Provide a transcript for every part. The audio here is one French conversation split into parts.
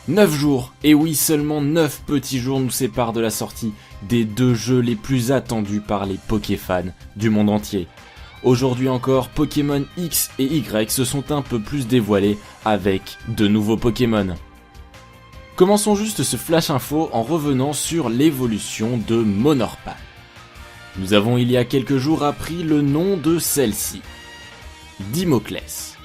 9 jours, et oui seulement 9 petits jours nous séparent de la sortie des 2 jeux les plus attendus par les Pokéfans du monde entier. Aujourd'hui encore, Pokémon X et Y se sont un peu plus dévoilés avec de nouveaux Pokémon. Commençons juste ce flash info en revenant sur l'évolution de Monorpal. Nous avons il y a quelques jours appris le nom de celle-ci, Dimoclès.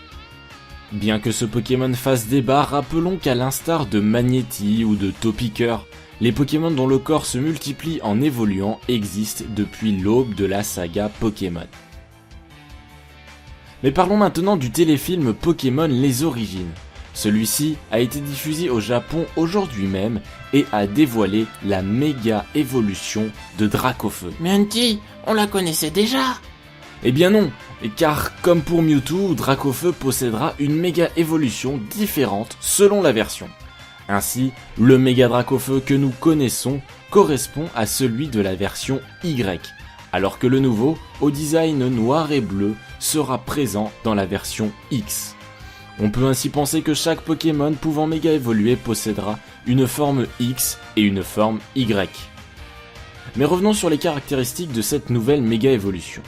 Bien que ce Pokémon fasse débat, rappelons qu'à l'instar de Magnéti ou de Topiqueur, les Pokémon dont le corps se multiplie en évoluant existent depuis l'aube de la saga Pokémon. Mais parlons maintenant du téléfilm Pokémon Les Origines. Celui-ci a été diffusé au Japon aujourd'hui même et a dévoilé la méga évolution de Dracofeu. Mais Auntie, on la connaissait déjà. Eh bien non, car comme pour Mewtwo, Dracofeu possédera une méga évolution différente selon la version. Ainsi, le méga Dracofeu que nous connaissons correspond à celui de la version Y, alors que le nouveau, au design noir et bleu, sera présent dans la version X. On peut ainsi penser que chaque Pokémon pouvant méga évoluer possédera une forme X et une forme Y. Mais revenons sur les caractéristiques de cette nouvelle méga évolution.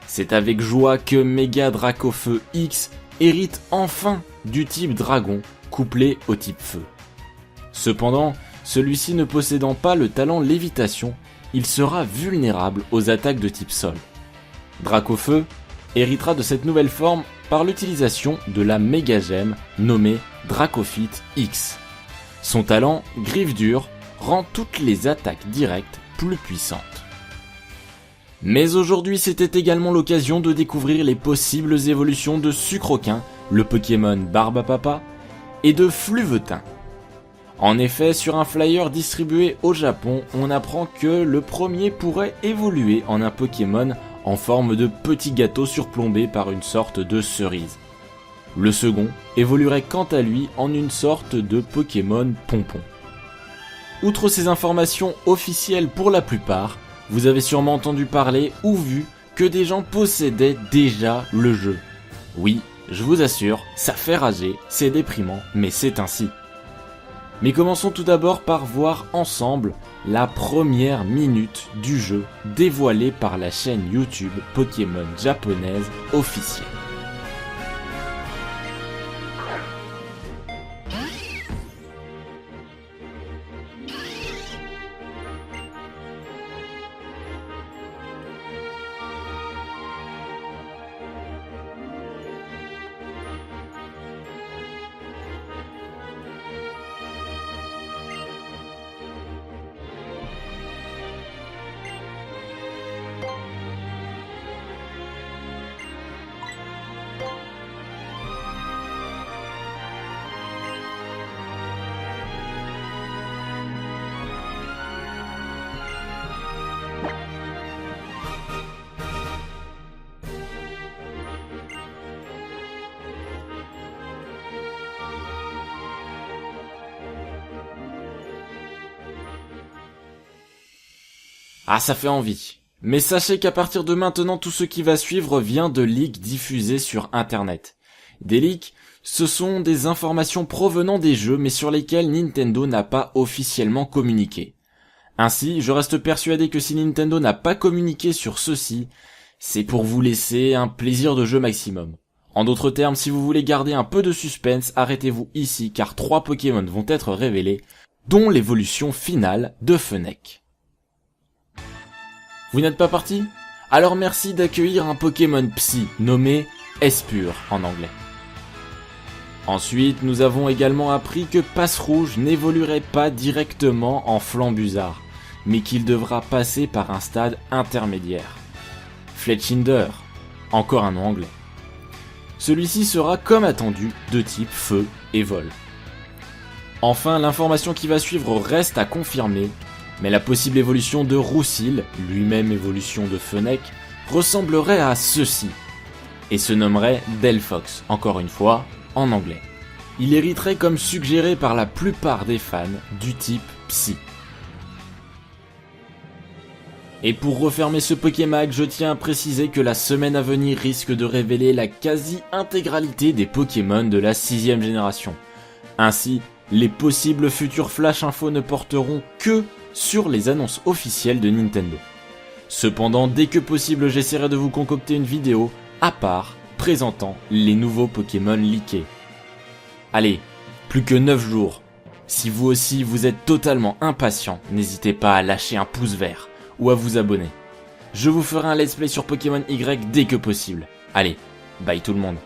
C'est avec joie que Méga Dracofeu X hérite enfin du type dragon couplé au type feu. Cependant, celui-ci ne possédant pas le talent lévitation, il sera vulnérable aux attaques de type sol. Dracofeu héritera de cette nouvelle forme par l'utilisation de la méga gemme nommée Dracofite X. Son talent, Griffe Dure, rend toutes les attaques directes plus puissantes. Mais aujourd'hui c'était également l'occasion de découvrir les possibles évolutions de Sucroquin, le Pokémon Barbapapa, et de Fluvetin. En effet, sur un flyer distribué au Japon, on apprend que le premier pourrait évoluer en un Pokémon en forme de petit gâteau surplombé par une sorte de cerise. Le second évoluerait quant à lui en une sorte de Pokémon pompon. Outre ces informations officielles pour la plupart, vous avez sûrement entendu parler ou vu que des gens possédaient déjà le jeu. Oui, je vous assure, ça fait rager, c'est déprimant, mais c'est ainsi. Mais commençons tout d'abord par voir ensemble la première minute du jeu dévoilée par la chaîne YouTube Pokémon japonaise officielle. Ah, ça fait envie. Mais sachez qu'à partir de maintenant, tout ce qui va suivre vient de leaks diffusés sur internet. Des leaks, ce sont des informations provenant des jeux mais sur lesquelles Nintendo n'a pas officiellement communiqué. Ainsi, je reste persuadé que si Nintendo n'a pas communiqué sur ceci, c'est pour vous laisser un plaisir de jeu maximum. En d'autres termes, si vous voulez garder un peu de suspense, arrêtez-vous ici car 3 Pokémon vont être révélés, dont l'évolution finale de Fennec. Vous n'êtes pas parti ? Alors merci d'accueillir un Pokémon Psy nommé Espure en anglais. Ensuite, nous avons également appris que Passe-Rouge n'évoluerait pas directement en Flambuzard, mais qu'il devra passer par un stade intermédiaire. Fletchinder, encore un nom anglais. Celui-ci sera comme attendu de type feu et vol. Enfin, l'information qui va suivre reste à confirmer, mais la possible évolution de Roussil, lui-même évolution de Fennec, ressemblerait à ceci, et se nommerait Delphox, encore une fois, en anglais. Il hériterait comme suggéré par la plupart des fans du type Psy. Et pour refermer ce Pokémag, je tiens à préciser que la semaine à venir risque de révéler la quasi-intégralité des Pokémon de la 6ème génération. Ainsi, les possibles futurs Flash Info ne porteront que sur les annonces officielles de Nintendo. Cependant, dès que possible, j'essaierai de vous concocter une vidéo à part présentant les nouveaux Pokémon leakés. Allez, plus que 9 jours. Si vous aussi vous êtes totalement impatient, n'hésitez pas à lâcher un pouce vert ou à vous abonner. Je vous ferai un let's play sur Pokémon Y dès que possible. Allez, bye tout le monde.